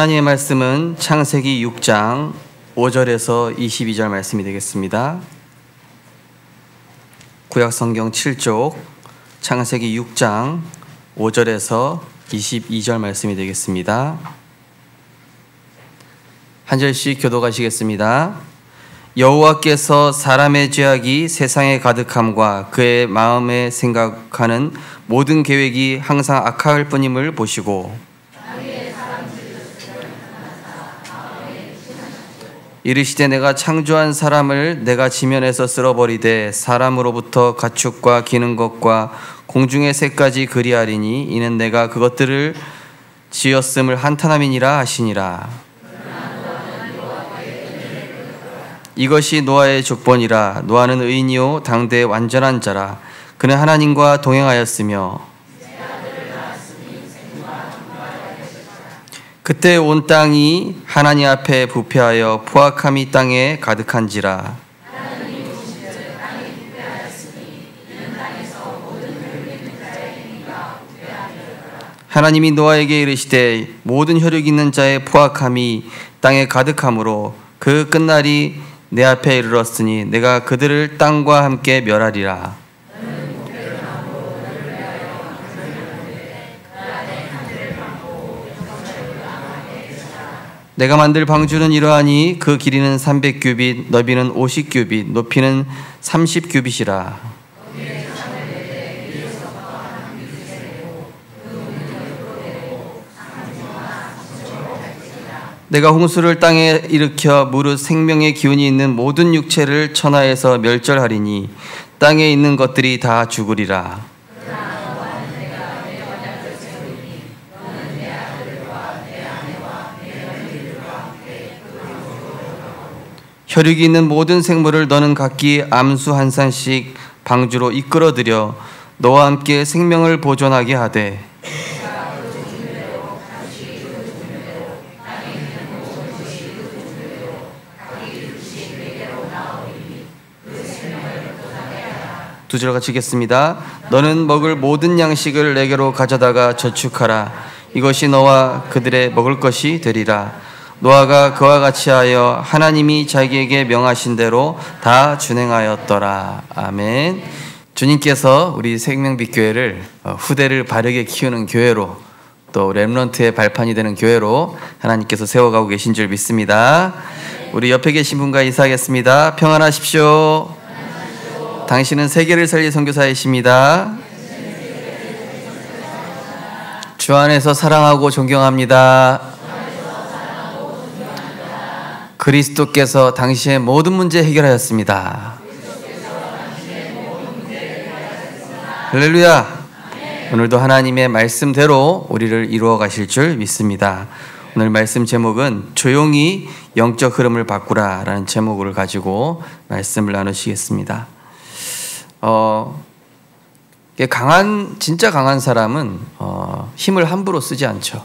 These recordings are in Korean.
하나님의 말씀은 창세기 6장 5절에서 22절 말씀이 되겠습니다. 구약성경 7쪽 창세기 6장 5절에서 22절 말씀이 되겠습니다. 한 절씩 교독하시겠습니다. 여호와께서 사람의 죄악이 세상에 가득함과 그의 마음에 생각하는 모든 계획이 항상 악할 뿐임을 보시고 이르시되 내가 창조한 사람을 내가 지면에서 쓸어버리되 사람으로부터 가축과 기는 것과 공중의 새까지 그리하리니 이는 내가 그것들을 지었음을 한탄함이니라 하시니라. 이것이 노아의 족본이라. 노아는 의인이요 당대의 완전한 자라. 그는 하나님과 동행하였으며 그때 온 땅이 하나님 앞에 부패하여 포악함이 땅에 가득한지라. 하나님이 노아에게 이르시되 모든 혈육 있는 자의 포악함이 땅에 가득함으로 그 끝날이 내 앞에 이르렀으니 내가 그들을 땅과 함께 멸하리라. 내가 만들 방주는 이러하니 그 길이는 300규빗, 너비는 50규빗, 높이는 30규빗이라. 내가 홍수를 땅에 일으켜 무릇 생명의 기운이 있는 모든 육체를 천하에서 멸절하리니 땅에 있는 것들이 다 죽으리라. 혈육이 있는 모든 생물을 너는 각기 암수 한 산씩 방주로 이끌어들여 너와 함께 생명을 보존하게 하되 두 절 같이 읽겠습니다. 너는 먹을 모든 양식을 내게로 가져다가 저축하라. 이것이 너와 그들의 먹을 것이 되리라. 노아가 그와 같이 하여 하나님이 자기에게 명하신 대로 다 준행하였더라. 아멘. 주님께서 우리 생명빛교회를 후대를 바르게 키우는 교회로 또 렘넌트의 발판이 되는 교회로 하나님께서 세워가고 계신 줄 믿습니다. 우리 옆에 계신 분과 인사하겠습니다. 평안하십시오. 당신은 세계를 살릴 선교사이십니다. 주 안에서 사랑하고 존경합니다. 그리스도께서 당신의 모든 문제 해결하였습니다. 할렐루야. 오늘도 하나님의 말씀대로 우리를 이루어 가실 줄 믿습니다. 오늘 말씀 제목은 조용히 영적 흐름을 바꾸라 라는 제목을 가지고 말씀을 나누시겠습니다. 진짜 강한 사람은 힘을 함부로 쓰지 않죠.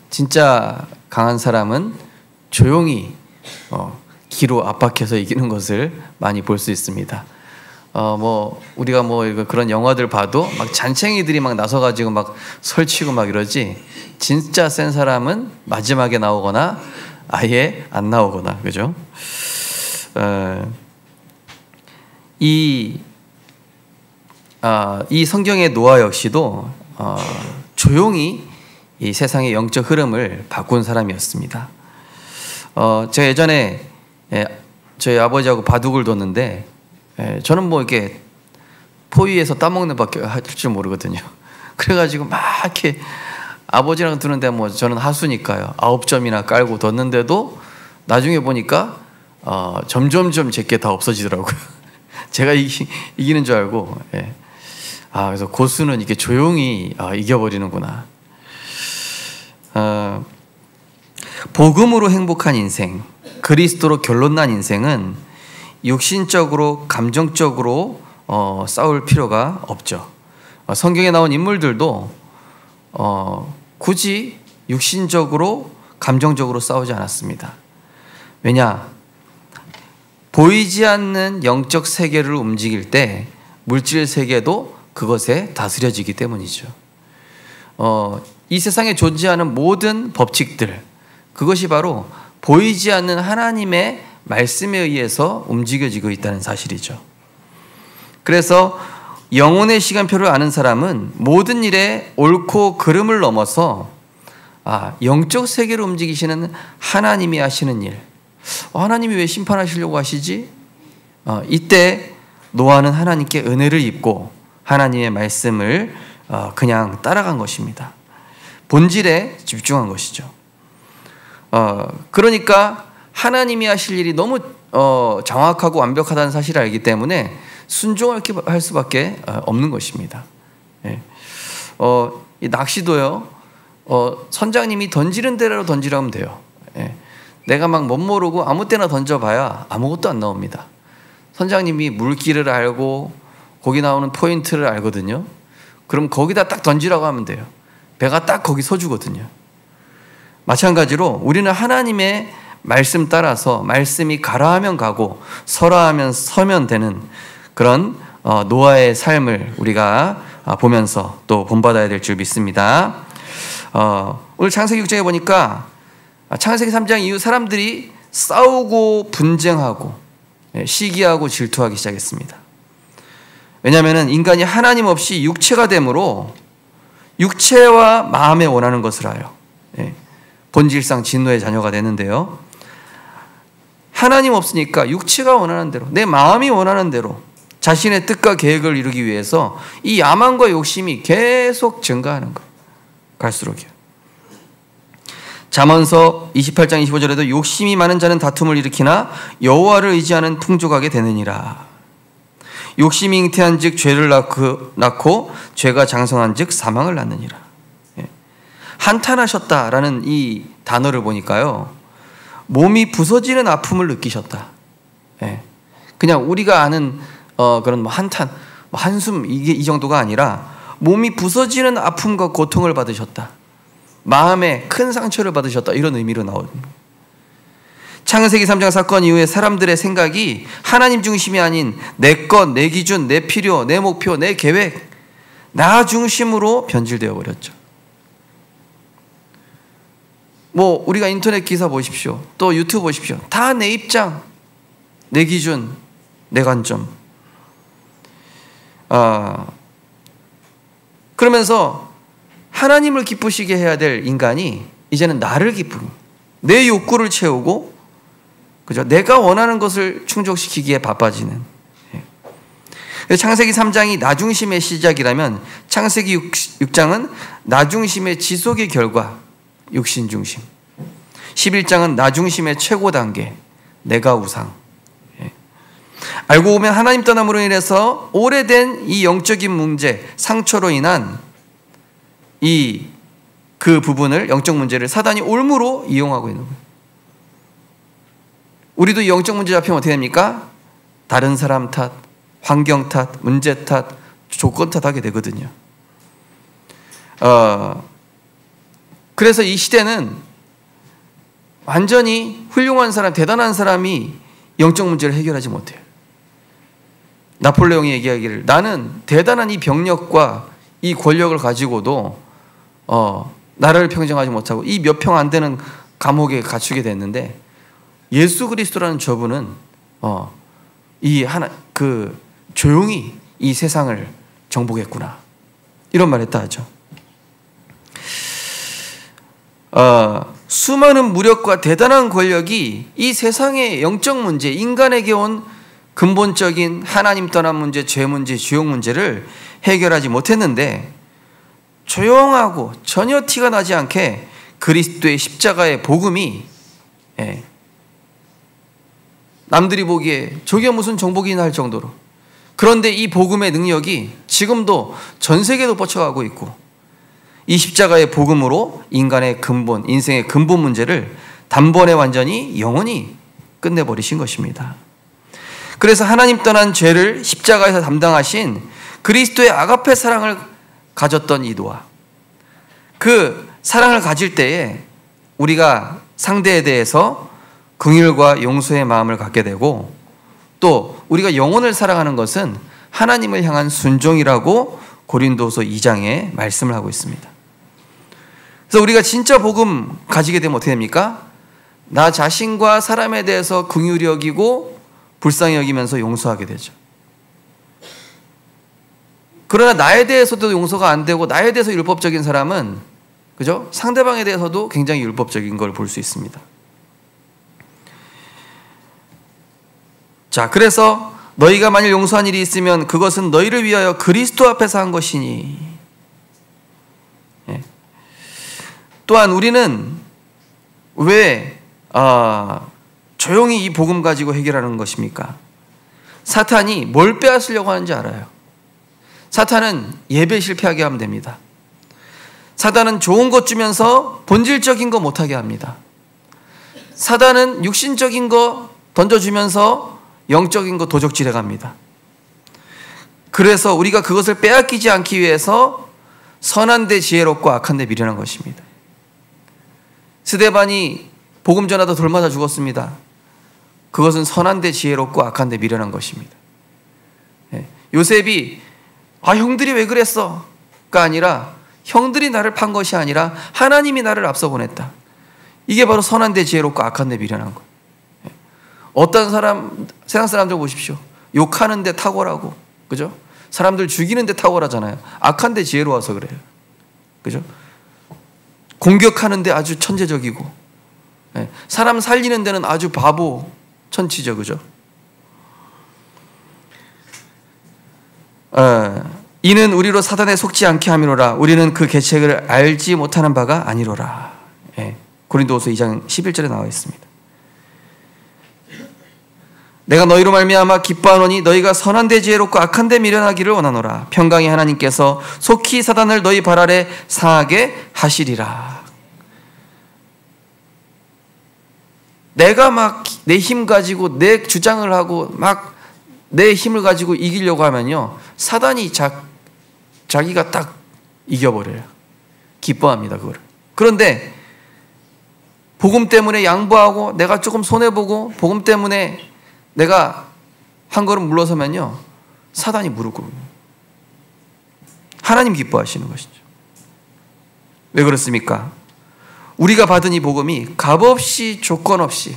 진짜 강한 사람은 조용히 기로 압박해서 이기는 것을 많이 볼 수 있습니다. 우리가 그런 영화들 봐도 막 잔챙이들이 막 나서가지고 막 설치고 막 이러지, 진짜 센 사람은 마지막에 나오거나 아예 안 나오거나, 그죠? 이 성경의 노아 역시도 조용히 이 세상의 영적 흐름을 바꾼 사람이었습니다. 제가 예전에 저희 아버지하고 바둑을 뒀는데 저는 이렇게 포위에서 따먹는 밖에 할 줄 모르거든요. 그래가지고 막 이렇게 아버지랑 두는데 저는 하수니까요. 9점이나 깔고 뒀는데도 나중에 보니까 점점점 제게 다 없어지더라고요. 제가 이기는 줄 알고. 그래서 고수는 이렇게 조용히 이겨버리는구나. 복음으로 행복한 인생, 그리스도로 결론난 인생은 육신적으로 감정적으로 싸울 필요가 없죠. 성경에 나온 인물들도 굳이 육신적으로 감정적으로 싸우지 않았습니다. 왜냐? 보이지 않는 영적 세계를 움직일 때 물질 세계도 그것에 다스려지기 때문이죠. 이 세상에 존재하는 모든 법칙들, 그것이 바로 보이지 않는 하나님의 말씀에 의해서 움직여지고 있다는 사실이죠. 그래서 영혼의 시간표를 아는 사람은 모든 일에 옳고 그름을 넘어서 영적 세계를 움직이시는 하나님이 하시는 일, 하나님이 왜 심판하시려고 하시지? 이때 노아는 하나님께 은혜를 입고 하나님의 말씀을 그냥 따라간 것입니다. 본질에 집중한 것이죠. 그러니까 하나님이 하실 일이 너무 정확하고 완벽하다는 사실을 알기 때문에 순종할 수밖에 없는 것입니다. 이 낚시도요, 선장님이 던지는 대로 던지라면 돼요. 내가 막 멋모르고 아무 때나 던져봐야 아무것도 안 나옵니다. 선장님이 물길을 알고 거기 나오는 포인트를 알거든요. 그럼 거기다 딱 던지라고 하면 돼요. 배가 딱 거기 서주거든요. 마찬가지로 우리는 하나님의 말씀 따라서 말씀이 가라 하면 가고 서라 하면 서면 되는 그런 노아의 삶을 우리가 보면서 또 본받아야 될 줄 믿습니다. 오늘 창세기 6장에 보니까 창세기 3장 이후 사람들이 싸우고 분쟁하고 시기하고 질투하기 시작했습니다. 왜냐하면 인간이 하나님 없이 육체가 되므로 육체와 마음에 원하는 것을 하여 본질상 진노의 자녀가 되는데요. 하나님 없으니까 육체가 원하는 대로, 내 마음이 원하는 대로 자신의 뜻과 계획을 이루기 위해서 이 야망과 욕심이 계속 증가하는 거예요. 갈수록이요. 잠언서 28장 25절에도 욕심이 많은 자는 다툼을 일으키나 여호와를 의지하는 풍족하게 되느니라. 욕심이 잉태한 즉 죄를 낳고 죄가 장성한 즉 사망을 낳느니라. 한탄하셨다라는 이 단어를 보니까요, 몸이 부서지는 아픔을 느끼셨다. 그냥 우리가 아는 그런 한탄, 한숨 이 정도가 아니라 몸이 부서지는 아픔과 고통을 받으셨다. 마음에 큰 상처를 받으셨다. 이런 의미로 나옵니다. 창세기 3장 사건 이후에 사람들의 생각이 하나님 중심이 아닌 내 것, 내 기준, 내 필요, 내 목표, 내 계획, 나 중심으로 변질되어 버렸죠. 우리가 인터넷 기사 보십시오. 또 유튜브 보십시오. 다 내 입장, 내 기준, 내 관점. 그러면서 하나님을 기쁘시게 해야 될 인간이 이제는 나를 기쁘게, 내 욕구를 채우고, 그죠? 내가 원하는 것을 충족시키기에 바빠지는. 창세기 3장이 나 중심의 시작이라면 창세기 6장은 나 중심의 지속의 결과, 육신 중심. 11장은 나 중심의 최고 단계, 내가 우상. 알고 보면 하나님 떠남으로 인해서 오래된 이 영적인 문제, 상처로 인한 그 부분을, 영적 문제를 사단이 올무로 이용하고 있는 거예요. 우리도 이 영적 문제 잡히면 어떻게 됩니까? 다른 사람 탓, 환경 탓, 문제 탓, 조건 탓하게 되거든요. 그래서 이 시대는 완전히 훌륭한 사람, 대단한 사람이 영적 문제를 해결하지 못해요. 나폴레옹이 얘기하기를, 나는 대단한 이 병력과 이 권력을 가지고도 나라를 평정하지 못하고 이 몇 평 안 되는 감옥에 갇히게 됐는데, 예수 그리스도라는 저분은 조용히 이 세상을 정복했구나, 이런 말 했다 하죠. 수많은 무력과 대단한 권력이 이 세상의 영적 문제, 인간에게 온 근본적인 하나님 떠난 문제, 죄 문제, 지옥 문제를 해결하지 못했는데, 조용하고 전혀 티가 나지 않게 그리스도의 십자가의 복음이 남들이 보기에 저게 무슨 정복이나 할 정도로, 그런데 이 복음의 능력이 지금도 전 세계도 뻗쳐가고 있고, 이 십자가의 복음으로 인간의 근본, 인생의 근본 문제를 단번에 완전히 영원히 끝내버리신 것입니다. 그래서 하나님 떠난 죄를 십자가에서 담당하신 그리스도의 아가페 사랑을 가졌던 이 노아, 그 사랑을 가질 때에 우리가 상대에 대해서 긍휼과 용서의 마음을 갖게 되고, 또 우리가 영혼을 사랑하는 것은 하나님을 향한 순종이라고 고린도서 2장에 말씀을 하고 있습니다. 그래서 우리가 진짜 복음 가지게 되면 어떻게 됩니까? 나 자신과 사람에 대해서 긍휼히 여기고 불쌍히 여기면서 용서하게 되죠. 그러나 나에 대해서도 용서가 안 되고 나에 대해서 율법적인 사람은, 그죠? 상대방에 대해서도 굉장히 율법적인 걸 볼 수 있습니다. 자, 그래서 너희가 만일 용서한 일이 있으면 그것은 너희를 위하여 그리스도 앞에서 한 것이니. 예. 또한 우리는 왜 조용히 이 복음 가지고 해결하는 것입니까? 사탄이 뭘 빼앗으려고 하는지 알아요. 사탄은 예배 실패하게 하면 됩니다. 사탄은 좋은 것 주면서 본질적인 거 못하게 합니다. 사탄은 육신적인 거 던져주면서 영적인 거 도적질해 갑니다. 그래서 우리가 그것을 빼앗기지 않기 위해서 선한 데 지혜롭고 악한 데 미련한 것입니다. 스데반이 복음 전하다 돌맞아 죽었습니다. 그것은 선한 데 지혜롭고 악한 데 미련한 것입니다. 요셉이 형들이 왜 그랬어? 가 아니라 형들이 나를 판 것이 아니라 하나님이 나를 앞서 보냈다. 이게 바로 선한 데 지혜롭고 악한 데 미련한 거. 어떤 사람, 세상 사람들 보십시오. 욕하는 데 탁월하고, 그죠? 사람들 죽이는 데 탁월하잖아요. 악한 데 지혜로워서 그래요. 그죠? 공격하는 데 아주 천재적이고, 사람 살리는 데는 아주 바보 천치죠. 그죠? 이는 우리로 사단에 속지 않게 함이로라. 우리는 그 계책을 알지 못하는 바가 아니로라. 고린도후서 2장 11절에 나와 있습니다. 내가 너희로 말미암아 기뻐하노니 너희가 선한 데 지혜롭고 악한 데 미련하기를 원하노라. 평강의 하나님께서 속히 사단을 너희 발 아래 상하게 하시리라. 내가 막 내 힘 가지고 내 주장을 하고 막 내 힘을 가지고 이기려고 하면요, 사단이 자기가 딱 이겨버려요. 기뻐합니다, 그거를. 그런데 복음 때문에 양보하고 내가 조금 손해보고 복음 때문에 내가 한 걸음 물러서면요, 사단이 무릎 꿇습니다. 하나님 기뻐하시는 것이죠. 왜 그렇습니까? 우리가 받은 이 복음이 값없이 조건 없이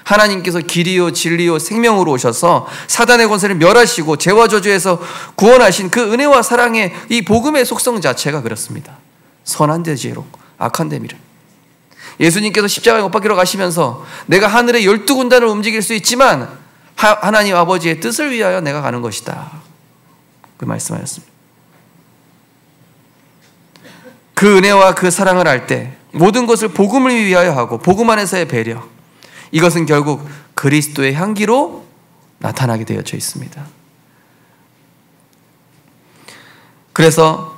하나님께서 길이요 진리요 생명으로 오셔서 사단의 권세를 멸하시고 죄와 저주에서 구원하신 그 은혜와 사랑의 이 복음의 속성 자체가 그렇습니다. 선한 데 지혜롭고 악한 데 미련. 예수님께서 십자가에 못 박히러 가시면서 내가 하늘의 12군단을 움직일 수 있지만 하나님 아버지의 뜻을 위하여 내가 가는 것이다, 그 말씀하셨습니다. 그 은혜와 그 사랑을 알 때 모든 것을 복음을 위하여 하고 복음 안에서의 배려, 이것은 결국 그리스도의 향기로 나타나게 되어져 있습니다. 그래서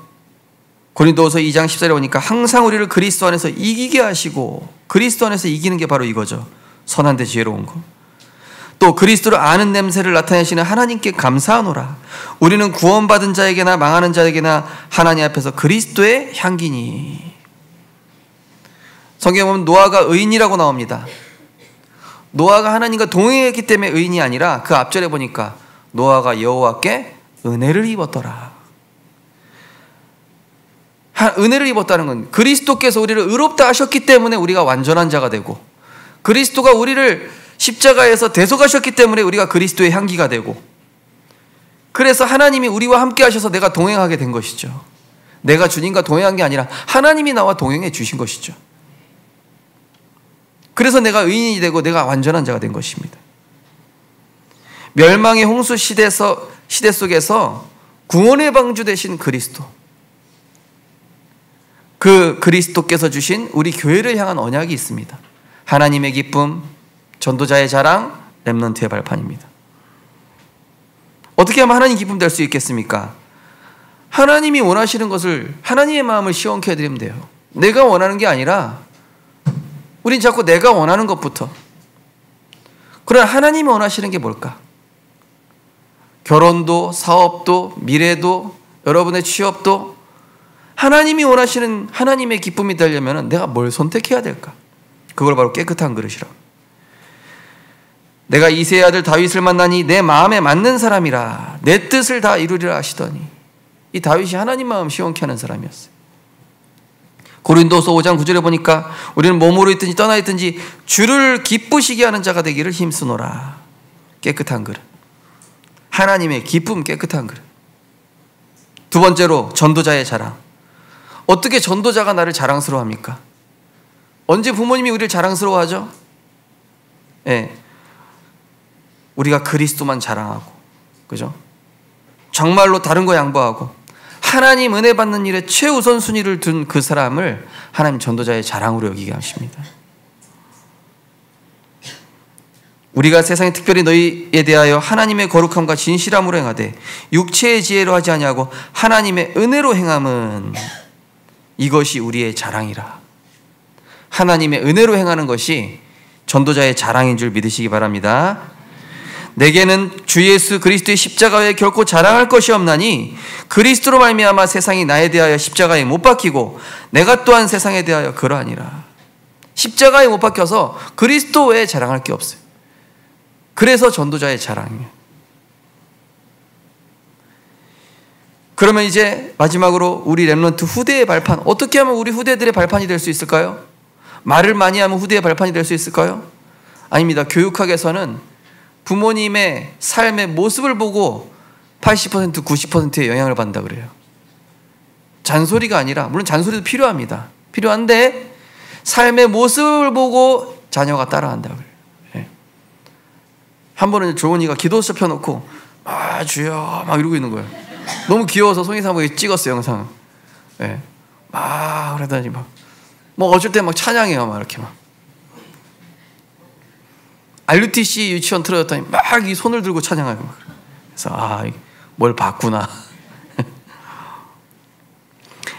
고린도후서 2장 14절에 보니까 항상 우리를 그리스도 안에서 이기게 하시고, 그리스도 안에서 이기는 게 바로 이거죠. 선한 데 지혜로운 거. 또 그리스도를 아는 냄새를 나타내시는 하나님께 감사하노라. 우리는 구원받은 자에게나 망하는 자에게나 하나님 앞에서 그리스도의 향기니. 성경에 보면 노아가 의인이라고 나옵니다. 노아가 하나님과 동행했기 때문에 의인이 아니라 그 앞절에 보니까 노아가 여호와께 은혜를 입었더라. 은혜를 입었다는 건 그리스도께서 우리를 의롭다 하셨기 때문에 우리가 완전한 자가 되고, 그리스도가 우리를 십자가에서 대속하셨기 때문에 우리가 그리스도의 향기가 되고, 그래서 하나님이 우리와 함께 하셔서 내가 동행하게 된 것이죠. 내가 주님과 동행한 게 아니라 하나님이 나와 동행해 주신 것이죠. 그래서 내가 의인이 되고 내가 완전한 자가 된 것입니다. 멸망의 홍수 시대 속에서 구원의 방주 되신 그리스도, 그 그리스도께서 주신 우리 교회를 향한 언약이 있습니다. 하나님의 기쁨, 전도자의 자랑, 렘넌트의 발판입니다. 어떻게 하면 하나님 기쁨 될 수 있겠습니까? 하나님이 원하시는 것을, 하나님의 마음을 시원케 해드리면 돼요. 내가 원하는 게 아니라 우린 자꾸 내가 원하는 것부터. 그러나 하나님이 원하시는 게 뭘까? 결혼도, 사업도, 미래도, 여러분의 취업도 하나님이 원하시는 하나님의 기쁨이 되려면 내가 뭘 선택해야 될까? 그걸 바로 깨끗한 그릇이라고. 내가 이새의 아들 다윗을 만나니 내 마음에 맞는 사람이라 내 뜻을 다 이루리라 하시더니, 이 다윗이 하나님 마음 시원케 하는 사람이었어요. 고린도서 5장 9절에 보니까 우리는 몸으로 있든지 떠나 있든지 주를 기쁘시게 하는 자가 되기를 힘쓰노라. 깨끗한 그릇. 하나님의 기쁨, 깨끗한 그릇. 두 번째로 전도자의 자랑. 어떻게 전도자가 나를 자랑스러워합니까? 언제 부모님이 우리를 자랑스러워하죠? 예. 우리가 그리스도만 자랑하고, 그죠? 정말로 다른 거 양보하고 하나님 은혜 받는 일에 최우선순위를 둔 그 사람을 하나님 전도자의 자랑으로 여기게 하십니다. 우리가 세상에 특별히 너희에 대하여 하나님의 거룩함과 진실함으로 행하되 육체의 지혜로 하지 아니하고 하나님의 은혜로 행함은 이것이 우리의 자랑이라. 하나님의 은혜로 행하는 것이 전도자의 자랑인 줄 믿으시기 바랍니다. 내게는 주 예수 그리스도의 십자가 외에 결코 자랑할 것이 없나니 그리스도로 말미암아 세상이 나에 대하여 십자가에 못 박히고 내가 또한 세상에 대하여 그러하니라. 십자가에 못 박혀서 그리스도 외에 자랑할 게 없어요. 그래서 전도자의 자랑이에요. 그러면 이제 마지막으로 우리 렘넌트 후대의 발판, 어떻게 하면 우리 후대들의 발판이 될 수 있을까요? 말을 많이 하면 후대의 발판이 될 수 있을까요? 아닙니다. 교육학에서는 부모님의 삶의 모습을 보고 80%, 90%의 영향을 받는다 그래요. 잔소리가 아니라, 물론 잔소리도 필요합니다. 필요한데 삶의 모습을 보고 자녀가 따라한다 그래요. 네. 한 번은 조은이가 기도서 펴놓고 주여 막 이러고 있는 거예요. 너무 귀여워서 송이 사모에 찍었어요, 영상. 네. 그러더니 뭐 어쩔 때 막 찬양해요, 막 이렇게 막. RUTC 유치원 틀어졌더니 막 이 손을 들고 찬양하고. 그래서 뭘 봤구나.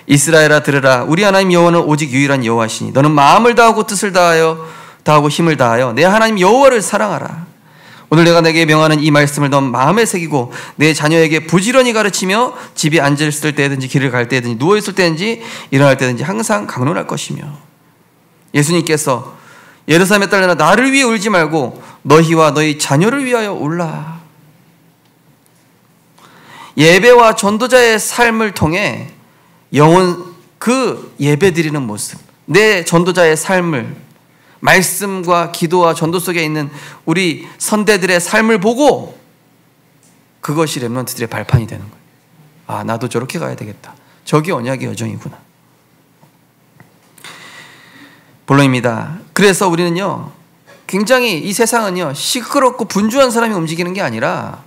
이스라엘아 들으라. 우리 하나님 여호와는 오직 유일한 여호와시니 너는 마음을 다하고 뜻을 다하고 힘을 다하여 내 하나님 여호와를 사랑하라. 오늘 내가 내게 명하는 이 말씀을 넌 마음에 새기고 내 자녀에게 부지런히 가르치며 집에 앉았을 때든지 길을 갈 때든지 누워있을 때든지 일어날 때든지 항상 강론할 것이며. 예수님께서 예루살렘에 딸려나 나를 위해 울지 말고 너희와 너희 자녀를 위하여 울라. 예배와 전도자의 삶을 통해 영혼, 그 예배 드리는 모습, 내 전도자의 삶을, 말씀과 기도와 전도 속에 있는 우리 선대들의 삶을 보고 그것이 렘넌트들의 발판이 되는 거예요. 나도 저렇게 가야 되겠다. 저게 언약의 여정이구나. 본론입니다. 그래서 우리는요, 굉장히 이 세상은요, 시끄럽고 분주한 사람이 움직이는 게 아니라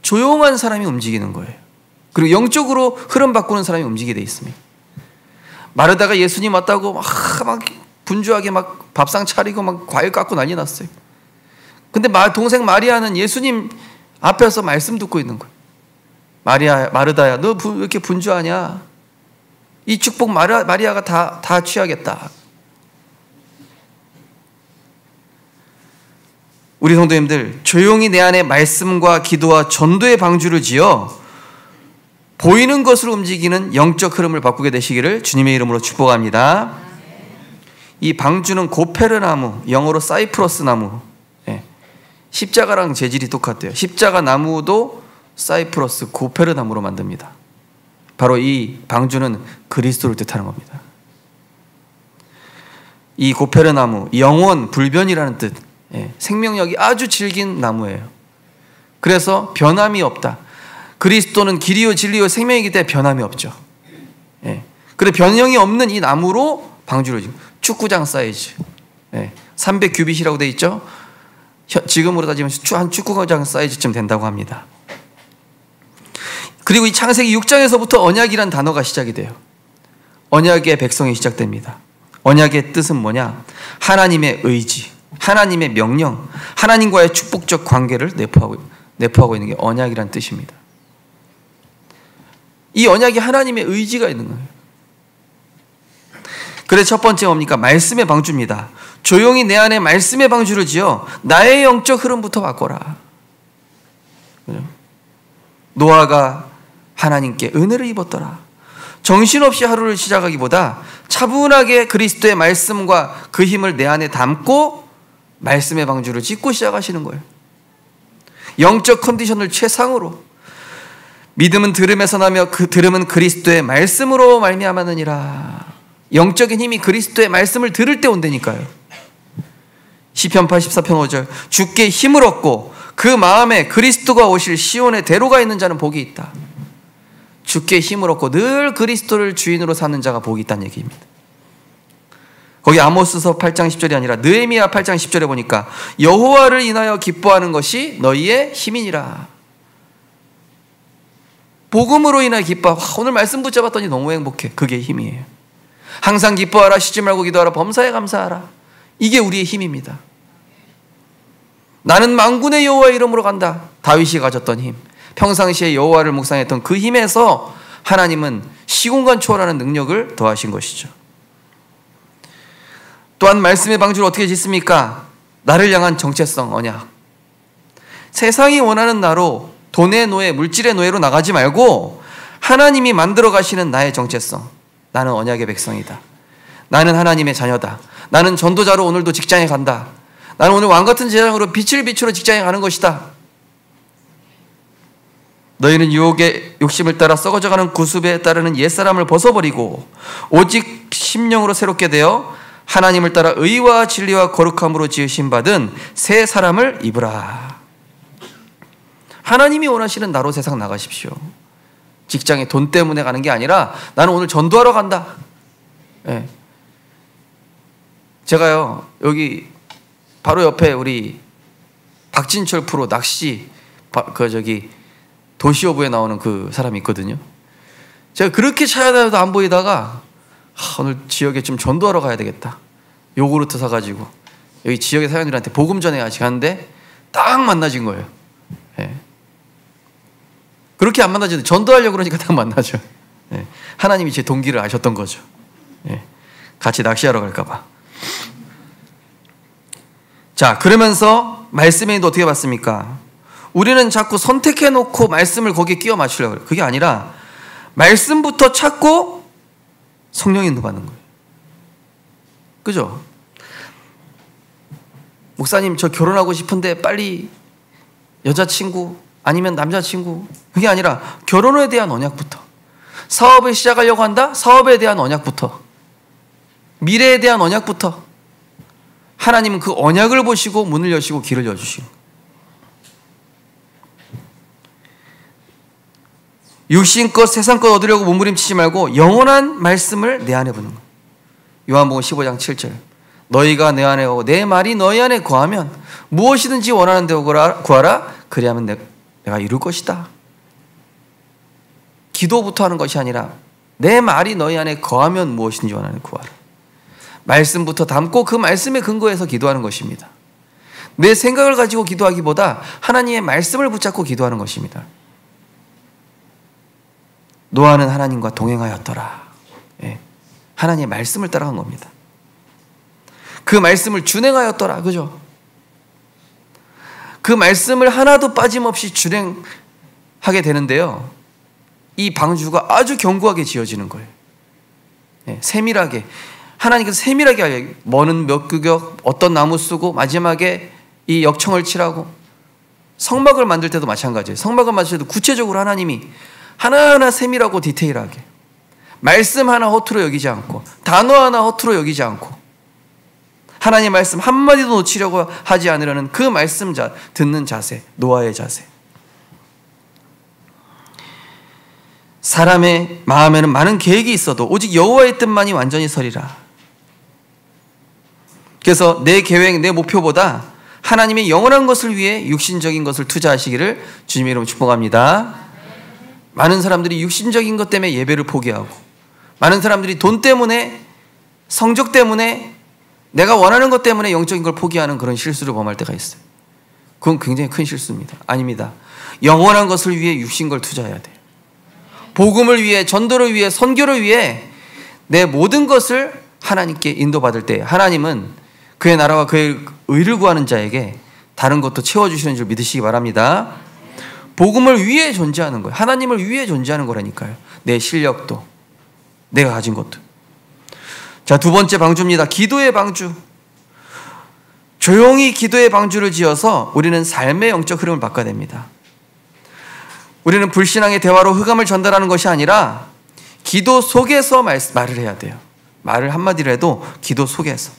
조용한 사람이 움직이는 거예요. 그리고 영적으로 흐름 바꾸는 사람이 움직이게 돼 있습니다. 마르다가 예수님 왔다고 막 분주하게 막 밥상 차리고 막 과일 깎고 난리 났어요. 근데 동생 마리아는 예수님 앞에서 말씀 듣고 있는 거예요. 마르다야, 너 왜 이렇게 분주하냐? 이 축복 마리아가 다 취하겠다. 우리 성도님들, 조용히 내 안에 말씀과 기도와 전도의 방주를 지어 보이는 것으로 움직이는 영적 흐름을 바꾸게 되시기를 주님의 이름으로 축복합니다. 이 방주는 고페르 나무, 영어로 사이프러스 나무. 십자가랑 재질이 똑같대요. 십자가 나무도 사이프러스, 고페르 나무로 만듭니다. 바로 이 방주는 그리스도를 뜻하는 겁니다. 이 고페르 나무, 영원, 불변이라는 뜻. 생명력이 아주 질긴 나무예요. 그래서 변함이 없다. 그리스도는 길이요 진리요 생명이기 때문에 변함이 없죠. 그래서 변형이 없는 이 나무로 방주를 지금 축구장 사이즈, 300규빗이라고 되어 있죠. 지금으로 따지면 한 축구장 사이즈쯤 된다고 합니다. 그리고 이 창세기 6장에서부터 언약이란 단어가 시작이 돼요. 언약의 백성이 시작됩니다. 언약의 뜻은 뭐냐? 하나님의 의지, 하나님의 명령, 하나님과의 축복적 관계를 내포하고 있는 게 언약이란 뜻입니다. 이 언약이 하나님의 의지가 있는 거예요. 그래서 첫 번째 뭡니까? 말씀의 방주입니다. 조용히 내 안에 말씀의 방주를 지어 나의 영적 흐름부터 바꿔라. 그죠? 노아가 하나님께 은혜를 입었더라. 정신없이 하루를 시작하기보다 차분하게 그리스도의 말씀과 그 힘을 내 안에 담고 말씀의 방주를 짓고 시작하시는 거예요. 영적 컨디션을 최상으로. 믿음은 들음에서 나며 그 들음은 그리스도의 말씀으로 말미암았느니라. 영적인 힘이 그리스도의 말씀을 들을 때 온다니까요. 시편 84편 5절 주께 힘을 얻고 그 마음에 그리스도가 오실 시온의 대로가 있는 자는 복이 있다. 주께 힘을 얻고 늘 그리스도를 주인으로 삼는 자가 복이 있다는 얘기입니다. 거기 아모스서 8장 10절이 아니라 느헤미야 8장 10절에 보니까 여호와를 인하여 기뻐하는 것이 너희의 힘이니라. 복음으로 인하여 기뻐. 오늘 말씀 붙잡았더니 너무 행복해. 그게 힘이에요. 항상 기뻐하라, 쉬지 말고 기도하라, 범사에 감사하라. 이게 우리의 힘입니다. 나는 만군의 여호와의 이름으로 간다. 다윗이 가졌던 힘, 평상시에 여호와를 묵상했던 그 힘에서 하나님은 시공간 초월하는 능력을 더하신 것이죠. 또한 말씀의 방주를 어떻게 짓습니까? 나를 향한 정체성, 언약. 세상이 원하는 나로 돈의 노예, 물질의 노예로 나가지 말고 하나님이 만들어 가시는 나의 정체성. 나는 언약의 백성이다. 나는 하나님의 자녀다. 나는 전도자로 오늘도 직장에 간다. 나는 오늘 왕같은 제장으로 빛을 비추러 직장에 가는 것이다. 너희는 유혹의 욕심을 따라 썩어져가는 구습에 따르는 옛사람을 벗어버리고 오직 심령으로 새롭게 되어 하나님을 따라 의와 진리와 거룩함으로 지으신 받은 새 사람을 입으라. 하나님이 원하시는 나로 세상 나가십시오. 직장에 돈 때문에 가는 게 아니라 나는 오늘 전도하러 간다. 네. 제가요, 여기 바로 옆에 우리 박진철 프로 낚시 도시오브에 나오는 그 사람이 있거든요. 제가 그렇게 찾아다녀도 안 보이다가 오늘 지역에 좀 전도하러 가야 되겠다. 요구르트 사가지고 여기 지역의 사람들한테 복음 전해야지 가는데 딱 만나진 거예요. 네. 그렇게 안 만나지도 전도하려고 그러니까 딱 만나죠. 네. 하나님이 제 동기를 아셨던 거죠. 네. 같이 낚시하러 갈까 봐. 자, 그러면서 말씀의 인도 어떻게 받습니까? 우리는 자꾸 선택해놓고 말씀을 거기에 끼워 맞추려고 해요. 그게 아니라 말씀부터 찾고 성령 인도 받는 거예요. 그죠? 목사님, 저 결혼하고 싶은데 빨리 여자친구 아니면 남자친구. 그게 아니라 결혼에 대한 언약부터. 사업을 시작하려고 한다? 사업에 대한 언약부터. 미래에 대한 언약부터. 하나님은 그 언약을 보시고 문을 여시고 길을 여주시고. 육신껏 세상껏 얻으려고 몸부림치지 말고 영원한 말씀을 내 안에 부는 것. 요한복음 15장 7절. 너희가 내 안에 오고 내 말이 너희 안에 거하면 무엇이든지 원하는 대로 구하라. 그리하면 내가 이룰 것이다. 기도부터 하는 것이 아니라 내 말이 너희 안에 거하면 무엇이든지 원하는 대로 구하라. 말씀부터 담고 그 말씀에 근거해서 기도하는 것입니다. 내 생각을 가지고 기도하기보다 하나님의 말씀을 붙잡고 기도하는 것입니다. 노아는 하나님과 동행하였더라. 예. 하나님의 말씀을 따라간 겁니다. 그 말씀을 준행하였더라. 그죠? 그 말씀을 하나도 빠짐없이 준행하게 되는데요. 이 방주가 아주 견고하게 지어지는 거예요. 예. 세밀하게. 하나님께서 세밀하게 알려. 뭐는 몇 규격, 어떤 나무 쓰고 마지막에 이 역청을 칠하고 성막을 만들 때도 마찬가지예요. 성막을 만들 때도 구체적으로 하나님이 하나하나 세밀하고 디테일하게 말씀 하나 허투루 여기지 않고 단어 하나 허투루 여기지 않고 하나님의 말씀 한마디도 놓치려고 하지 않으려는 그 말씀 듣는 자세, 노아의 자세. 사람의 마음에는 많은 계획이 있어도 오직 여호와의 뜻만이 완전히 서리라. 그래서 내 계획, 내 목표보다 하나님의 영원한 것을 위해 육신적인 것을 투자하시기를 주님의 이름으로 축복합니다. 많은 사람들이 육신적인 것 때문에 예배를 포기하고 많은 사람들이 돈 때문에 성적 때문에 내가 원하는 것 때문에 영적인 걸 포기하는 그런 실수를 범할 때가 있어요. 그건 굉장히 큰 실수입니다. 아닙니다. 영원한 것을 위해 육신 걸 투자해야 돼요. 복음을 위해, 전도를 위해, 선교를 위해 내 모든 것을 하나님께 인도받을 때 하나님은 그의 나라와 그의 의를 구하는 자에게 다른 것도 채워주시는 줄 믿으시기 바랍니다. 복음을 위해 존재하는 거예요. 하나님을 위해 존재하는 거라니까요. 내 실력도, 내가 가진 것도. 자, 두 번째 방주입니다. 기도의 방주. 조용히 기도의 방주를 지어서 우리는 삶의 영적 흐름을 바꿔야 됩니다. 우리는 불신앙의 대화로 흑암을 전달하는 것이 아니라 기도 속에서 말을 해야 돼요. 말을 한마디로 해도 기도 속에서.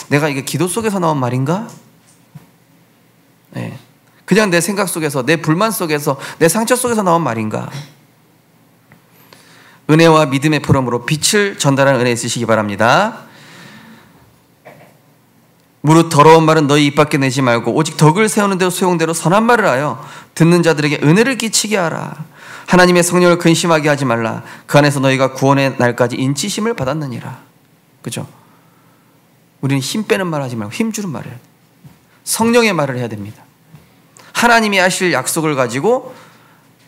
내가 이게 기도 속에서 나온 말인가? 네. 그냥 내 생각 속에서, 내 불만 속에서, 내 상처 속에서 나온 말인가? 은혜와 믿음의 포럼으로 빛을 전달하는 은혜 있으시기 바랍니다. 무릇 더러운 말은 너희 입 밖에 내지 말고 오직 덕을 세우는 대로 소용대로 선한 말을 하여 듣는 자들에게 은혜를 끼치게 하라. 하나님의 성령을 근심하게 하지 말라. 그 안에서 너희가 구원의 날까지 인치심을 받았느니라. 그죠? 우리는 힘 빼는 말 하지 말고 힘 주는 말을 해야 돼. 성령의 말을 해야 됩니다. 하나님이 하실 약속을 가지고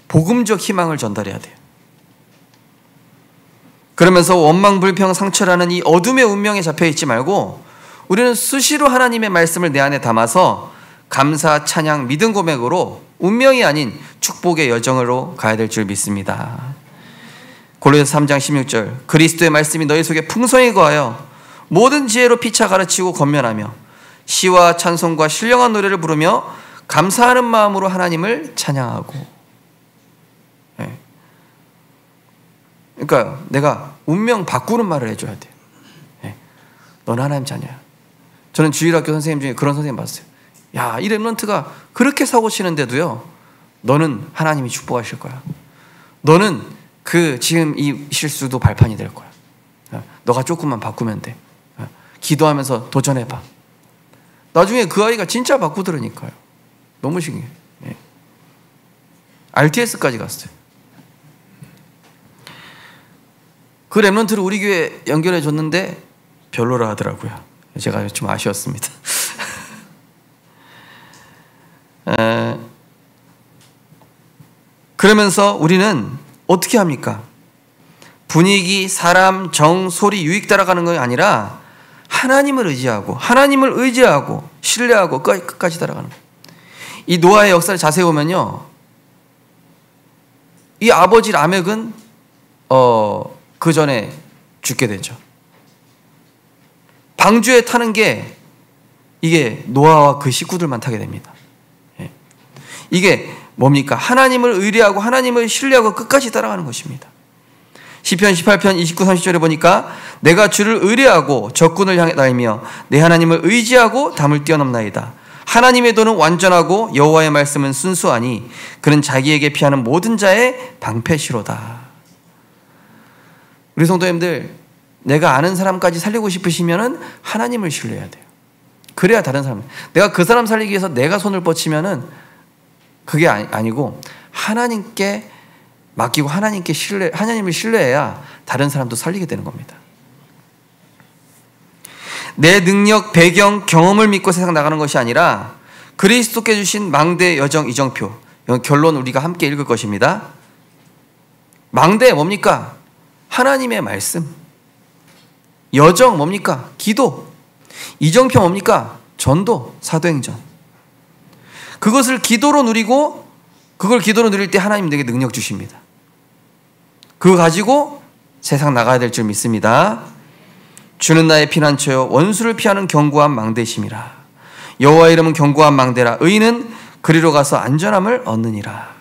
복음적 희망을 전달해야 돼요. 그러면서 원망, 불평, 상처라는 이 어둠의 운명에 잡혀 있지 말고 우리는 수시로 하나님의 말씀을 내 안에 담아서 감사, 찬양, 믿음 고백으로 운명이 아닌 축복의 여정으로 가야 될 줄 믿습니다. 골로새서 3장 16절 그리스도의 말씀이 너희 속에 풍성히 거하여 모든 지혜로 피차 가르치고 권면하며 시와 찬송과 신령한 노래를 부르며 감사하는 마음으로 하나님을 찬양하고. 네. 그러니까 내가 운명 바꾸는 말을 해줘야 돼요. 네. 너는 하나님 자녀야. 저는 주일학교 선생님 중에 그런 선생님 봤어요. 야, 이 랩런트가 그렇게 사고 치는데도요, 너는 하나님이 축복하실 거야. 너는 그 지금 이 실수도 발판이 될 거야. 너가 조금만 바꾸면 돼. 기도하면서 도전해봐. 나중에 그 아이가 진짜 바꾸더라니까요. 너무 신기해. 예. RTS까지 갔어요. 그 랩런트를 우리 교회에 연결해 줬는데 별로라 하더라고요. 제가 좀 아쉬웠습니다. 그러면서 우리는 어떻게 합니까? 분위기, 사람, 정, 소리, 유익 따라가는 건 아니라 하나님을 의지하고 신뢰하고 끝까지 따라가는 거예요. 이 노아의 역사를 자세히 보면요, 이 아버지 라멕은 그 전에 죽게 되죠. 방주에 타는 게 이게 노아와 그 식구들만 타게 됩니다. 이게 뭡니까? 하나님을 의뢰하고 하나님을 신뢰하고 끝까지 따라가는 것입니다. 시편 18편 29, 30절에 보니까 내가 주를 의뢰하고 적군을 향해 달며 내 하나님을 의지하고 담을 뛰어넘나이다. 하나님의 도는 완전하고 여호와의 말씀은 순수하니 그는 자기에게 피하는 모든 자의 방패시로다. 우리 성도님들, 내가 아는 사람까지 살리고 싶으시면은 하나님을 신뢰해야 돼요. 그래야 다른 사람, 내가 그 사람 살리기 위해서 내가 손을 뻗치면은 그게 아니고 하나님께 맡기고 하나님을 신뢰해야 다른 사람도 살리게 되는 겁니다. 내 능력, 배경, 경험을 믿고 세상 나가는 것이 아니라 그리스도께 주신 망대, 여정, 이정표. 결론 우리가 함께 읽을 것입니다. 망대 뭡니까? 하나님의 말씀. 여정 뭡니까? 기도. 이정표 뭡니까? 전도, 사도행전. 그것을 기도로 누리고, 그걸 기도로 누릴 때 하나님 내게 능력 주십니다. 그거 가지고 세상 나가야 될 줄 믿습니다. 주는 나의 피난처요 원수를 피하는 견고한 망대심이라. 여호와의 이름은 견고한 망대라. 의인은 그리로 가서 안전함을 얻느니라.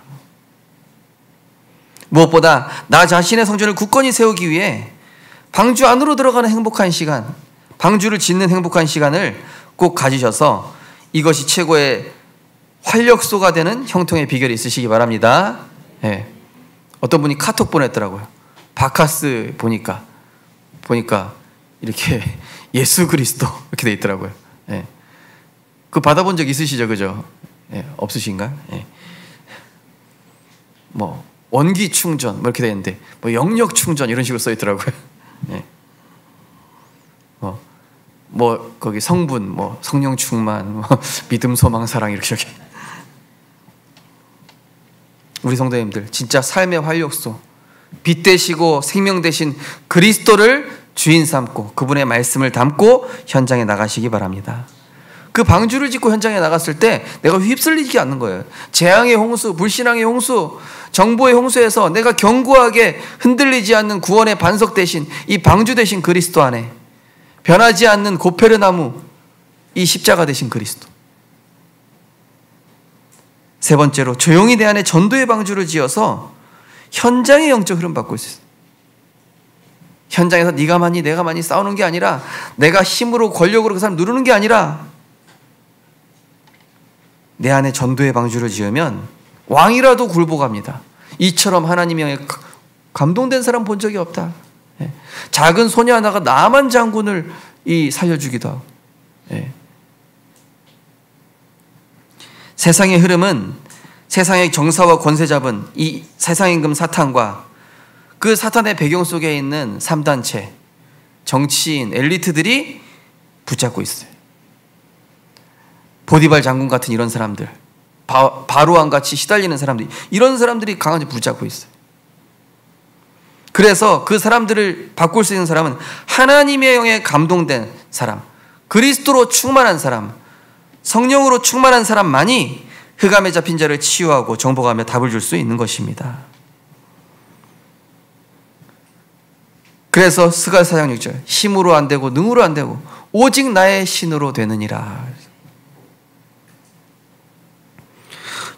무엇보다 나 자신의 성전을 굳건히 세우기 위해 방주 안으로 들어가는 행복한 시간, 방주를 짓는 행복한 시간을 꼭 가지셔서 이것이 최고의 활력소가 되는 형통의 비결이 있으시기 바랍니다. 예. 어떤 분이 카톡 보냈더라고요. 바카스 보니까 이렇게 예수 그리스도 이렇게 돼 있더라고요. 예. 그 받아본 적 있으시죠, 그죠? 예. 없으신가요? 예. 뭐 원기 충전 뭐 이렇게 돼 있는데 뭐 영역 충전 이런 식으로 써 있더라고요. 예. 뭐 거기 성분, 뭐 성령 충만, 뭐 믿음, 소망, 사랑 이렇게. 우리 성도님들 진짜 삶의 활력소, 빛 되시고 생명 되신 그리스도를 주인 삼고 그분의 말씀을 담고 현장에 나가시기 바랍니다. 그 방주를 짓고 현장에 나갔을 때 내가 휩쓸리지 않는 거예요. 재앙의 홍수, 불신앙의 홍수, 정보의 홍수에서 내가 견고하게 흔들리지 않는 구원의 반석 대신 이 방주 대신 그리스도 안에 변하지 않는 고페르나무, 이 십자가 대신 그리스도. 세 번째로 조용히 내 안에 전도의 방주를 지어서 현장의 영적 흐름 받고 있어요. 현장에서 네가 많이 내가 많이 싸우는 게 아니라, 내가 힘으로 권력으로 그 사람 누르는 게 아니라, 내 안에 전도의 방주를 지으면 왕이라도 굴복합니다. 이처럼 하나님의 영에 감동된 사람 본 적이 없다. 작은 소녀 하나가 나만 장군을 살려주기도 하고. 세상의 흐름은 세상의 정사와 권세 잡은 이 세상 임금 사탄과 그 사탄의 배경 속에 있는 3단체, 정치인, 엘리트들이 붙잡고 있어요. 보디발 장군 같은 이런 사람들, 바로왕같이 시달리는 사람들이, 이런 사람들이 강하게 붙잡고 있어요. 그래서 그 사람들을 바꿀 수 있는 사람은 하나님의 영에 감동된 사람, 그리스도로 충만한 사람, 성령으로 충만한 사람만이 흑암에 잡힌 자를 치유하고 정복하며 답을 줄 수 있는 것입니다. 그래서 스가 4장 6절, 힘으로 안 되고 능으로 안 되고 오직 나의 신으로 되느니라.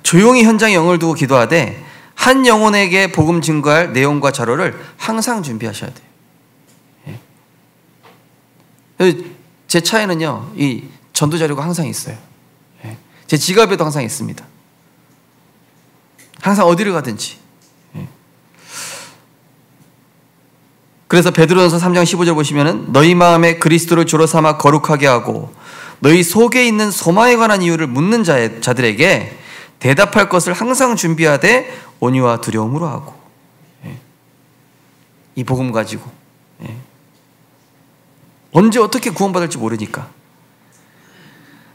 조용히 현장에 영을 두고 기도하되 한 영혼에게 복음 증거할 내용과 자료를 항상 준비하셔야 돼요. 제 차에는요, 이 전도 자료가 항상 있어요. 제 지갑에도 항상 있습니다. 항상 어디를 가든지. 그래서 베드로전서 3장 15절 보시면은 너희 마음에 그리스도를 주로 삼아 거룩하게 하고 너희 속에 있는 소망에 관한 이유를 묻는 자들에게 대답할 것을 항상 준비하되 온유와 두려움으로 하고. 이 복음 가지고 언제 어떻게 구원받을지 모르니까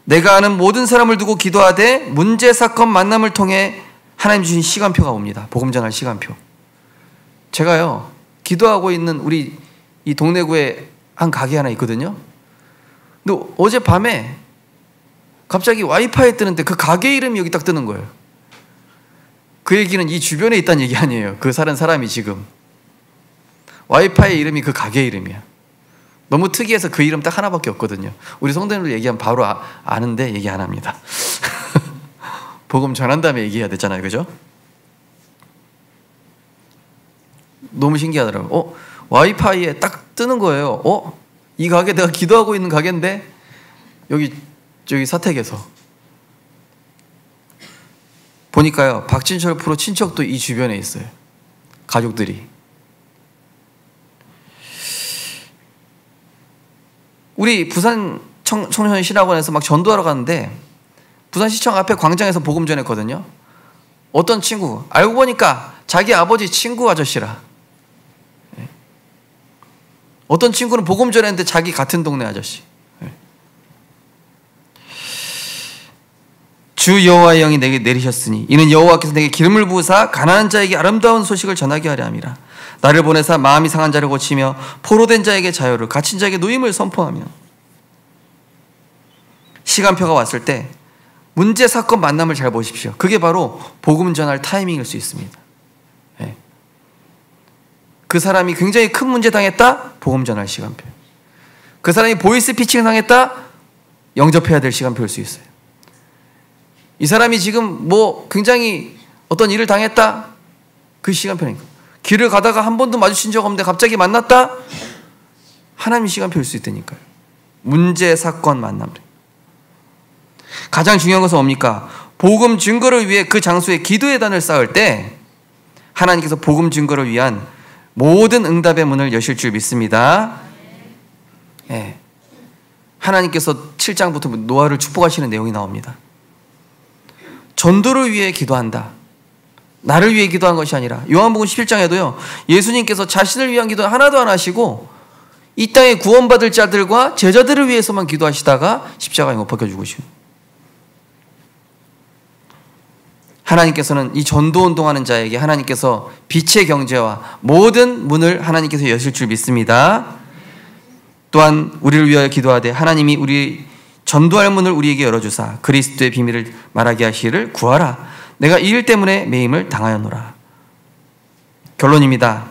내가 아는 모든 사람을 두고 기도하되 문제, 사건, 만남을 통해 하나님 주신 시간표가 옵니다. 복음 전할 시간표. 제가요, 기도하고 있는 우리 이 동래구에 한 가게 하나 있거든요. 근데 어젯밤에 갑자기 와이파이에 뜨는데 그 가게 이름이 여기 딱 뜨는 거예요. 그 얘기는 이 주변에 있다는 얘기 아니에요. 그 사는 사람이 지금. 와이파이 이름이 그 가게 이름이야. 너무 특이해서 그 이름 딱 하나밖에 없거든요. 우리 성도님들 얘기하면 바로 아는데 얘기 안 합니다. 복음 전한 다음에 얘기해야 되잖아요. 그죠? 너무 신기하더라고요. 와이파이에 딱 뜨는 거예요. 이 가게 내가 기도하고 있는 가게인데 저기 사택에서 보니까요, 박진철 프로 친척도 이 주변에 있어요. 가족들이. 우리 부산 청소년 신학원에서 막 전도하러 갔는데 부산시청 앞에 광장에서 복음 전했거든요. 어떤 친구, 알고 보니까 자기 아버지 친구 아저씨라. 어떤 친구는 복음 전했는데 자기 같은 동네 아저씨. 주 여호와의 영이 내게 내리셨으니 이는 여호와께서 내게 기름을 부으사 가난한 자에게 아름다운 소식을 전하게 하려 함이라. 나를 보내사 마음이 상한 자를 고치며 포로된 자에게 자유를, 갇힌 자에게 누임을 선포하며. 시간표가 왔을 때 문제, 사건, 만남을 잘 보십시오. 그게 바로 복음 전할 타이밍일 수 있습니다. 그 사람이 굉장히 큰 문제 당했다? 복음 전할 시간표. 그 사람이 보이스피칭 당했다? 영접해야 될 시간표일 수 있어요. 이 사람이 지금 굉장히 어떤 일을 당했다? 그 시간표니까. 길을 가다가 한 번도 마주친 적 없는데 갑자기 만났다? 하나님의 시간표일 수 있다니까요. 문제, 사건, 만남. 가장 중요한 것은 뭡니까? 복음 증거를 위해 그 장소에 기도의 단을 쌓을 때 하나님께서 복음 증거를 위한 모든 응답의 문을 여실 줄 믿습니다. 하나님께서 7장부터 노아를 축복하시는 내용이 나옵니다. 전도를 위해 기도한다. 나를 위해 기도한 것이 아니라 요한복음 17장에도요, 예수님께서 자신을 위한 기도 하나도 안 하시고 이 땅에 구원받을 자들과 제자들을 위해서만 기도하시다가 십자가에 못 박혀 죽으시고, 하나님께서는 이 전도 운동하는 자에게 하나님께서 빛의 경제와 모든 문을 하나님께서 여실 줄 믿습니다. 또한 우리를 위하여 기도하되 하나님이 우리 전도할 문을 우리에게 열어주사 그리스도의 비밀을 말하게 하시기를 구하라. 내가 이 일 때문에 매임을 당하였노라. 결론입니다.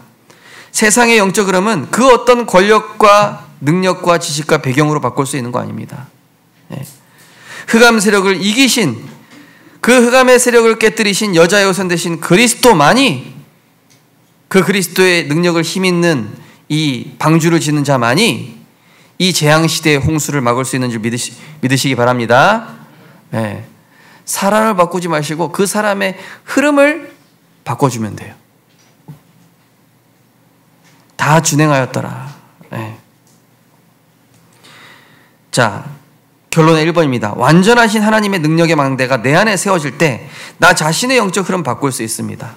세상의 영적 흐름은 그 어떤 권력과 능력과 지식과 배경으로 바꿀 수 있는 거 아닙니다. 흑암 세력을 이기신, 그 흑암의 세력을 깨뜨리신 여자의 우선 되신 그리스도만이 그 그리스도의 능력을 힘있는 이 방주를 짓는 자만이 이 재앙시대의 홍수를 막을 수 있는 줄 믿으시기 바랍니다. 네. 사람을 바꾸지 마시고 그 사람의 흐름을 바꿔주면 돼요. 다 준행하였더라. 네. 자, 결론은 1번입니다. 완전하신 하나님의 능력의 망대가 내 안에 세워질 때 나 자신의 영적 흐름 바꿀 수 있습니다.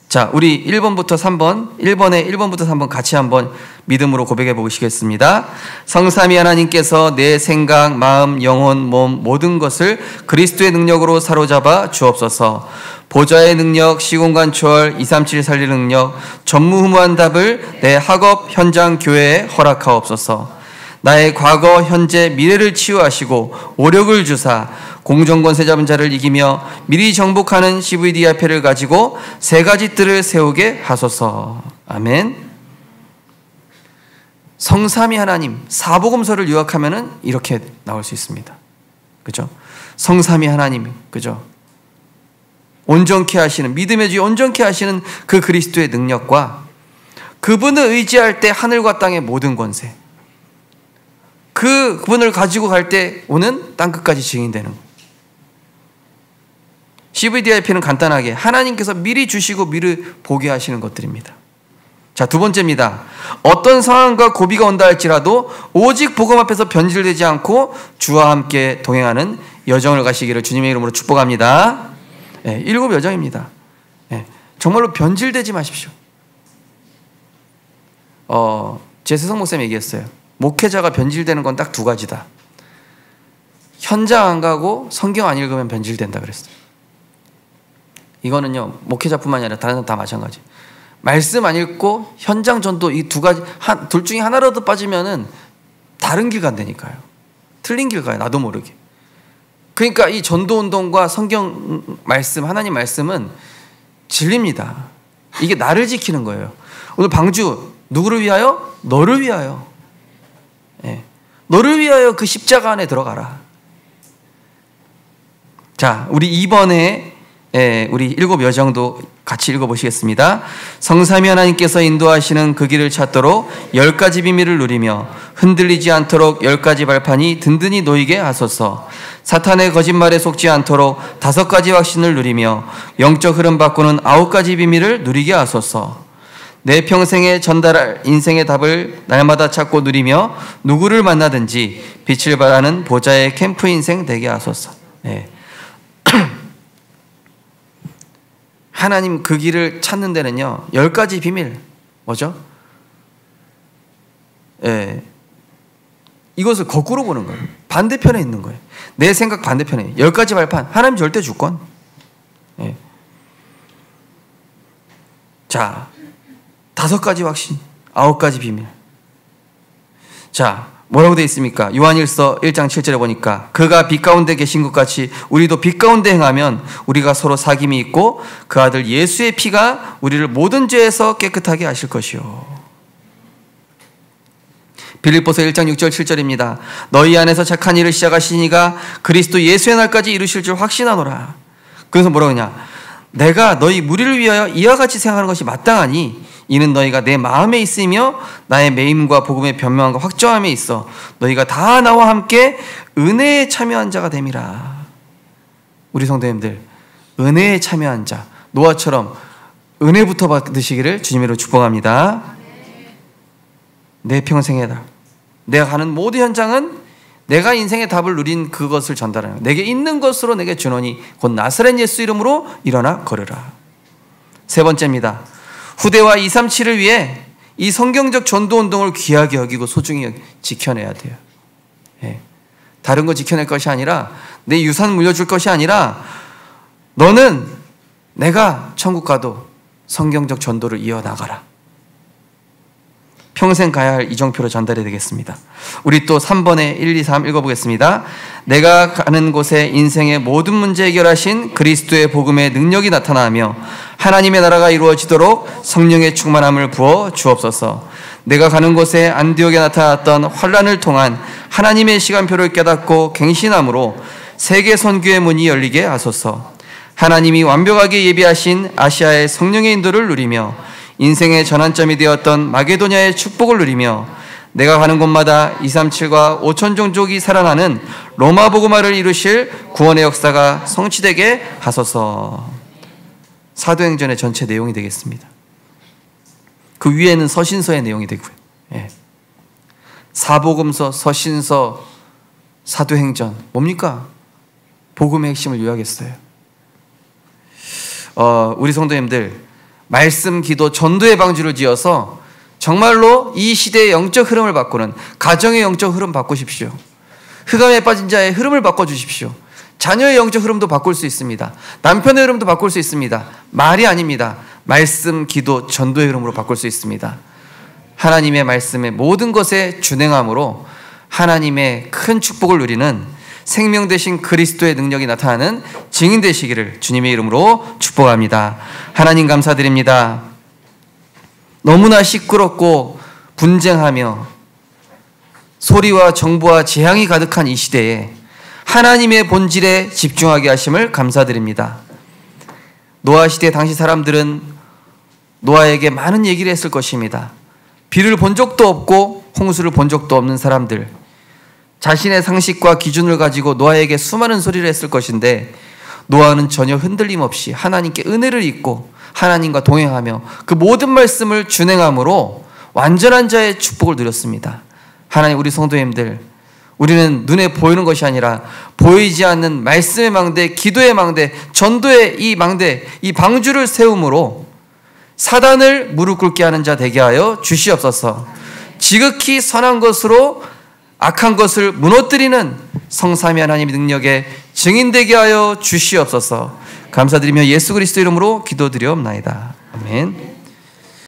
자, 우리 1번부터 3번, 1번부터 3번 같이 한번 믿음으로 고백해 보시겠습니다. 성삼위 하나님께서 내 생각, 마음, 영혼, 몸 모든 것을 그리스도의 능력으로 사로잡아 주옵소서. 보좌의 능력, 시공간 초월, 237 살릴 능력, 전무후무한 답을 내 학업, 현장, 교회에 허락하옵소서. 나의 과거, 현재, 미래를 치유하시고 오력을 주사 공정권세 잡은 자를 이기며 미리 정복하는 CVDIP를 가지고 세 가지 뜰을 세우게 하소서. 아멘. 성삼위 하나님, 사복음서를 요약하면은 이렇게 나올 수 있습니다. 그죠? 성삼위 하나님, 그죠? 온전케 하시는, 믿음의 주 온전케 하시는 그 그리스도의 능력과 그분을 의지할 때 하늘과 땅의 모든 권세, 그분을 가지고 갈 때 오는 땅끝까지 증인되는 것. CVDIP는 간단하게 하나님께서 미리 주시고 미리 보게 하시는 것들입니다. 자, 두 번째입니다. 어떤 상황과 고비가 온다 할지라도 오직 복음 앞에서 변질되지 않고 주와 함께 동행하는 여정을 가시기를 주님의 이름으로 축복합니다. 네, 7 여정입니다. 네, 정말로 변질되지 마십시오. 제세성 목사님 얘기했어요. 목회자가 변질되는 건 딱 2가지다. 현장 안 가고 성경 안 읽으면 변질된다 그랬어요. 이거는요, 목회자뿐만이 아니라 다른 사람 다 마찬가지. 말씀 안 읽고 현장 전도 이 2가지, 둘 중에 하나라도 빠지면은 다른 길 간다니까요. 틀린 길 가요, 나도 모르게. 그러니까 이 전도 운동과 성경 말씀, 하나님 말씀은 진리입니다. 이게 나를 지키는 거예요. 오늘 방주 누구를 위하여? 너를 위하여. 네. 너를 위하여 그 십자가 안에 들어가라. 자, 우리 2번에 우리 7 여정도 같이 읽어보시겠습니다. 성삼위 하나님께서 인도하시는 그 길을 찾도록 10가지 비밀을 누리며 흔들리지 않도록 10가지 발판이 든든히 놓이게 하소서. 사탄의 거짓말에 속지 않도록 5가지 확신을 누리며 영적 흐름 바꾸는 9가지 비밀을 누리게 하소서. 내 평생에 전달할 인생의 답을 날마다 찾고 누리며 누구를 만나든지 빛을 발하는 보좌의 캠프 인생 되게 하소서. 네. 하나님 그 길을 찾는 데는요, 10가지 비밀, 뭐죠? 예. 이것을 거꾸로 보는 거예요. 반대편에 있는 거예요. 내 생각 반대편에 10가지 발판. 하나님 절대 주권. 예. 자, 5가지 확신, 9가지 비밀. 자, 뭐라고 되어 있습니까? 요한일서 1장 7절에 보니까 그가 빛 가운데 계신 것 같이 우리도 빛 가운데 행하면 우리가 서로 사귐이 있고 그 아들 예수의 피가 우리를 모든 죄에서 깨끗하게 하실 것이요. 빌립보서 1장 6절 7절입니다. 너희 안에서 착한 일을 시작하신 이가 그리스도 예수의 날까지 이루실 줄 확신하노라. 그래서 뭐라고 하냐? 내가 너희 무리를 위하여 이와 같이 생각하는 것이 마땅하니 이는 너희가 내 마음에 있으며 나의 매임과 복음의 변명과 확정함에 있어 너희가 다 나와 함께 은혜에 참여한 자가 됨이라. 우리 성도님들, 은혜에 참여한 자, 노아처럼 은혜부터 받으시기를 주님으로 축복합니다. 내 평생의 답, 내가 가는 모든 현장은 내가 인생의 답을 누린 그것을 전달하는, 내게 있는 것으로 내게 주노니 곧 나사렛 예수 이름으로 일어나 걸으라. 3번째입니다. 후대와 237을 위해 이 성경적 전도 운동을 귀하게 여기고 소중히 지켜내야 돼요. 예. 다른 거 지켜낼 것이 아니라, 내 유산 물려줄 것이 아니라, 너는 내가 천국 가도 성경적 전도를 이어나가라. 평생 가야 할 이정표로 전달이 되겠습니다. 우리 또 3번에 1, 2, 3 읽어보겠습니다. 내가 가는 곳에 인생의 모든 문제 해결하신 그리스도의 복음의 능력이 나타나며 하나님의 나라가 이루어지도록 성령의 충만함을 부어 주옵소서. 내가 가는 곳에 안디옥에 나타났던 환란을 통한 하나님의 시간표를 깨닫고 갱신함으로 세계 선교의 문이 열리게 하소서. 하나님이 완벽하게 예비하신 아시아의 성령의 인도를 누리며 인생의 전환점이 되었던 마게도냐의 축복을 누리며 내가 가는 곳마다 237과 5천 종족이 살아나는 로마 복음화를 이루실 구원의 역사가 성취되게 하소서. 사도행전의 전체 내용이 되겠습니다. 그 위에는 서신서의 내용이 되고요. 예. 사복음서, 서신서, 사도행전 뭡니까? 복음의 핵심을 요약했어요. 우리 성도님들 말씀, 기도, 전도의 방주를 지어서 정말로 이 시대의 영적 흐름을 바꾸는 가정의 영적 흐름 바꾸십시오. 흑암에 빠진 자의 흐름을 바꿔주십시오. 자녀의 영적 흐름도 바꿀 수 있습니다. 남편의 흐름도 바꿀 수 있습니다. 말이 아닙니다. 말씀, 기도, 전도의 흐름으로 바꿀 수 있습니다. 하나님의 말씀의 모든 것에 준행함으로 하나님의 큰 축복을 누리는 생명 되신 그리스도의 능력이 나타나는 증인 되시기를 주님의 이름으로 축복합니다. 하나님 감사드립니다. 너무나 시끄럽고 분쟁하며 소리와 정보와 재앙이 가득한 이 시대에 하나님의 본질에 집중하게 하심을 감사드립니다. 노아 시대 당시 사람들은 노아에게 많은 얘기를 했을 것입니다. 비를 본 적도 없고 홍수를 본 적도 없는 사람들, 자신의 상식과 기준을 가지고 노아에게 수많은 소리를 했을 것인데 노아는 전혀 흔들림 없이 하나님께 은혜를 입고 하나님과 동행하며 그 모든 말씀을 준행함으로 완전한 자의 축복을 누렸습니다. 하나님, 우리 성도님들, 우리는 눈에 보이는 것이 아니라 보이지 않는 말씀의 망대, 기도의 망대, 전도의 이 망대, 이 방주를 세움으로 사단을 무릎 꿇게 하는 자 되게 하여 주시옵소서. 지극히 선한 것으로 악한 것을 무너뜨리는 성삼위 하나님의 능력에 증인되게 하여 주시옵소서. 감사드리며 예수 그리스도 이름으로 기도드리옵나이다. 아멘.